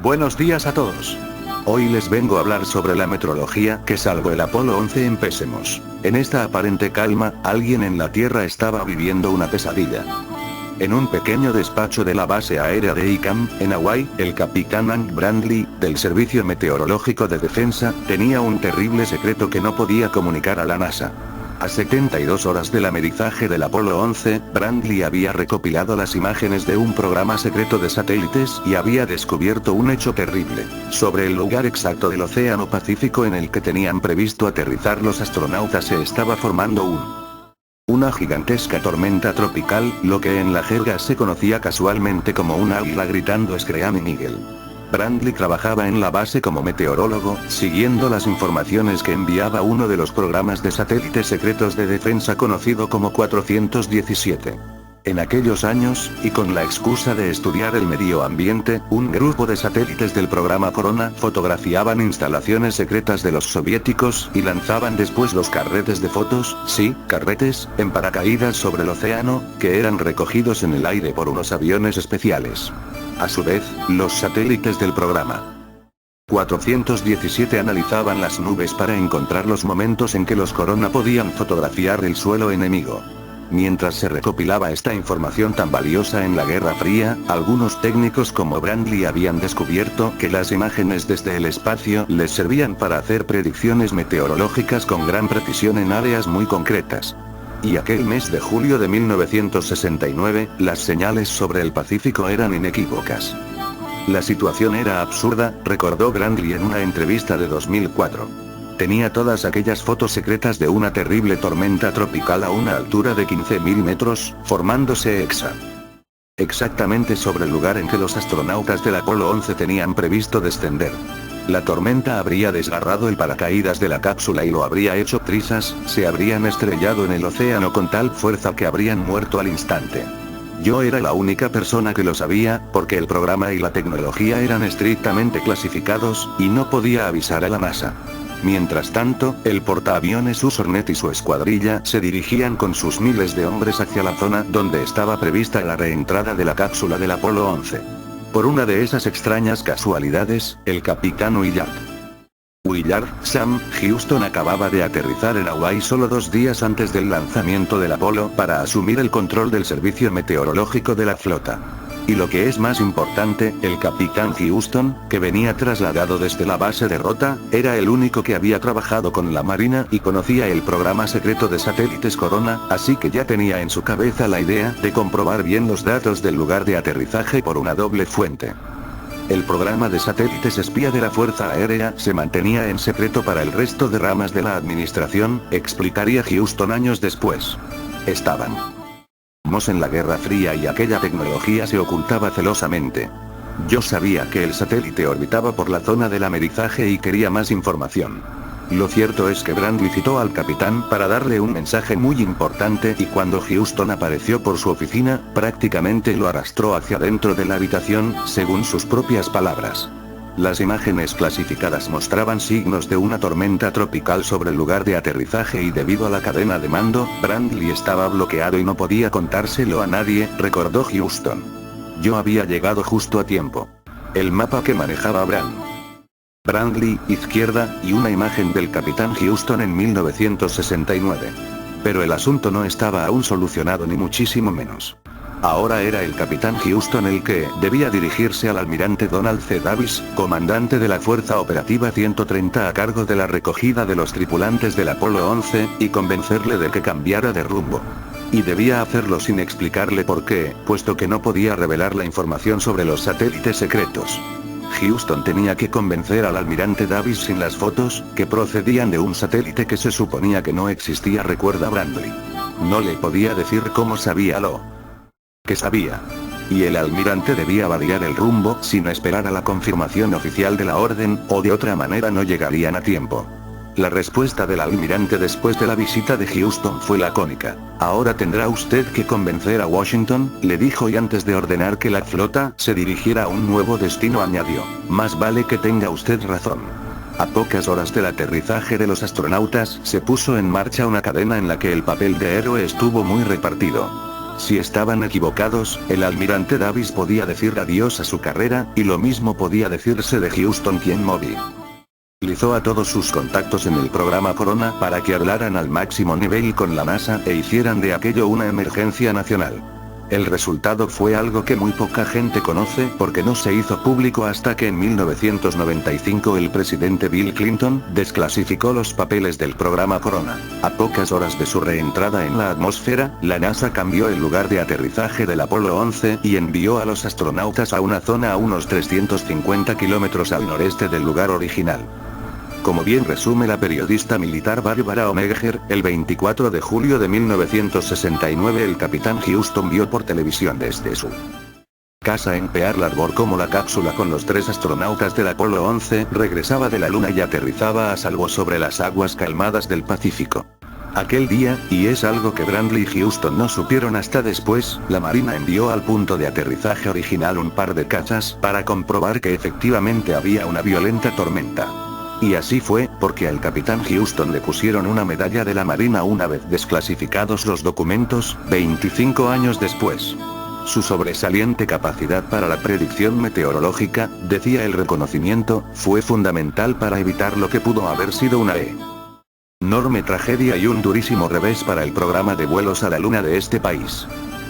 Buenos días a todos. Hoy les vengo a hablar sobre la meteorología que salvó el Apolo 11. Empecemos. En esta aparente calma, alguien en la Tierra estaba viviendo una pesadilla. En un pequeño despacho de la base aérea de Hickam, en Hawái, el capitán Hank Brandley, del Servicio Meteorológico de Defensa, tenía un terrible secreto que no podía comunicar a la NASA. A 72 horas del amerizaje del Apolo 11, Brandley había recopilado las imágenes de un programa secreto de satélites y había descubierto un hecho terrible. Sobre el lugar exacto del Océano Pacífico en el que tenían previsto aterrizar los astronautas se estaba formando una gigantesca tormenta tropical, lo que en la jerga se conocía casualmente como un águila gritando Screaming Eagle. Brandley trabajaba en la base como meteorólogo, siguiendo las informaciones que enviaba uno de los programas de satélites secretos de defensa conocido como 417. En aquellos años, y con la excusa de estudiar el medio ambiente, un grupo de satélites del programa Corona fotografiaban instalaciones secretas de los soviéticos y lanzaban después los carretes de fotos, sí, carretes, en paracaídas sobre el océano, que eran recogidos en el aire por unos aviones especiales. A su vez, los satélites del programa 417 analizaban las nubes para encontrar los momentos en que los Corona podían fotografiar el suelo enemigo. Mientras se recopilaba esta información tan valiosa en la Guerra Fría, algunos técnicos como Brandley habían descubierto que las imágenes desde el espacio les servían para hacer predicciones meteorológicas con gran precisión en áreas muy concretas. Y aquel mes de julio de 1969, las señales sobre el Pacífico eran inequívocas. La situación era absurda, recordó Brandley en una entrevista de 2004. Tenía todas aquellas fotos secretas de una terrible tormenta tropical a una altura de 15.000 metros, formándose exactamente sobre el lugar en que los astronautas del Apolo 11 tenían previsto descender. La tormenta habría desgarrado el paracaídas de la cápsula y lo habría hecho trizas, se habrían estrellado en el océano con tal fuerza que habrían muerto al instante. Yo era la única persona que lo sabía, porque el programa y la tecnología eran estrictamente clasificados, y no podía avisar a la NASA. Mientras tanto, el portaaviones Hornet y su escuadrilla se dirigían con sus miles de hombres hacia la zona donde estaba prevista la reentrada de la cápsula del Apolo 11. Por una de esas extrañas casualidades, el capitán Willard Sam Houston acababa de aterrizar en Hawái solo 2 días antes del lanzamiento del Apolo para asumir el control del servicio meteorológico de la flota. Y lo que es más importante, el capitán Houston, que venía trasladado desde la base de Rota, era el único que había trabajado con la Marina y conocía el programa secreto de satélites Corona, así que ya tenía en su cabeza la idea de comprobar bien los datos del lugar de aterrizaje por una doble fuente. El programa de satélites espía de la Fuerza Aérea se mantenía en secreto para el resto de ramas de la administración, explicaría Houston años después. Estábamos en la Guerra Fría y aquella tecnología se ocultaba celosamente. Yo sabía que el satélite orbitaba por la zona del amerizaje y quería más información. Lo cierto es que Brandley citó al capitán para darle un mensaje muy importante y cuando Houston apareció por su oficina, prácticamente lo arrastró hacia dentro de la habitación, según sus propias palabras. Las imágenes clasificadas mostraban signos de una tormenta tropical sobre el lugar de aterrizaje y debido a la cadena de mando, Brandley estaba bloqueado y no podía contárselo a nadie, recordó Houston. Yo había llegado justo a tiempo. El mapa que manejaba Brandley, izquierda, y una imagen del capitán Houston en 1969. Pero el asunto no estaba aún solucionado ni muchísimo menos. Ahora era el capitán Houston el que debía dirigirse al almirante Donald C. Davis, comandante de la Fuerza Operativa 130 a cargo de la recogida de los tripulantes del Apolo 11, y convencerle de que cambiara de rumbo. Y debía hacerlo sin explicarle por qué, puesto que no podía revelar la información sobre los satélites secretos. Houston tenía que convencer al almirante Davis sin las fotos, que procedían de un satélite que se suponía que no existía, recuerda Brandley. No le podía decir cómo sabía lo que sabía. Y el almirante debía variar el rumbo sin esperar a la confirmación oficial de la orden, o de otra manera no llegarían a tiempo. La respuesta del almirante después de la visita de Houston fue lacónica. Ahora tendrá usted que convencer a Washington, le dijo, y antes de ordenar que la flota se dirigiera a un nuevo destino añadió, más vale que tenga usted razón. A pocas horas del aterrizaje de los astronautas, se puso en marcha una cadena en la que el papel de héroe estuvo muy repartido. Si estaban equivocados, el almirante Davis podía decir adiós a su carrera, y lo mismo podía decirse de Houston, quien movilizó a todos sus contactos en el programa Corona para que hablaran al máximo nivel con la NASA e hicieran de aquello una emergencia nacional. El resultado fue algo que muy poca gente conoce porque no se hizo público hasta que en 1995 el presidente Bill Clinton desclasificó los papeles del programa Corona. A pocas horas de su reentrada en la atmósfera, la NASA cambió el lugar de aterrizaje del Apolo 11 y envió a los astronautas a una zona a unos 350 kilómetros al noreste del lugar original. Como bien resume la periodista militar Barbara Omeger, el 24 de julio de 1969 el capitán Houston vio por televisión desde su casa en Pearl Harbor como la cápsula con los 3 astronautas del Apolo 11 regresaba de la Luna y aterrizaba a salvo sobre las aguas calmadas del Pacífico. Aquel día, y es algo que Brantley y Houston no supieron hasta después, la Marina envió al punto de aterrizaje original un par de cazas para comprobar que efectivamente había una violenta tormenta. Y así fue, porque al capitán Houston le pusieron una medalla de la Marina una vez desclasificados los documentos, 25 años después. Su sobresaliente capacidad para la predicción meteorológica, decía el reconocimiento, fue fundamental para evitar lo que pudo haber sido una enorme tragedia y un durísimo revés para el programa de vuelos a la Luna de este país.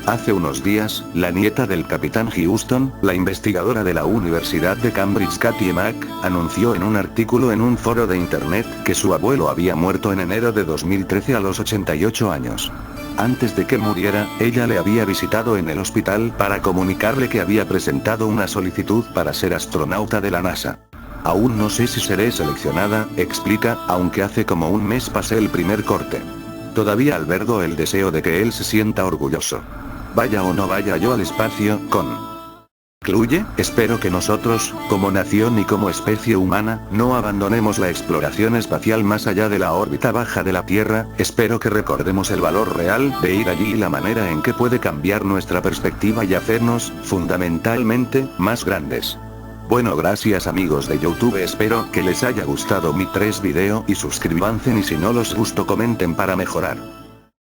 Hace unos días, la nieta del capitán Houston, la investigadora de la Universidad de Cambridge Katie Mack, anunció en un artículo en un foro de internet que su abuelo había muerto en enero de 2013 a los 88 años. Antes de que muriera, ella le había visitado en el hospital para comunicarle que había presentado una solicitud para ser astronauta de la NASA. Aún no sé si seré seleccionada, explica, aunque hace como un mes pasé el primer corte. Todavía albergo el deseo de que él se sienta orgulloso. Vaya o no vaya yo al espacio, concluye, espero que nosotros, como nación y como especie humana, no abandonemos la exploración espacial más allá de la órbita baja de la Tierra, espero que recordemos el valor real de ir allí y la manera en que puede cambiar nuestra perspectiva y hacernos, fundamentalmente, más grandes. Bueno, gracias amigos de YouTube, espero que les haya gustado mi 3 video y suscríbanse y si no los gustó comenten para mejorar.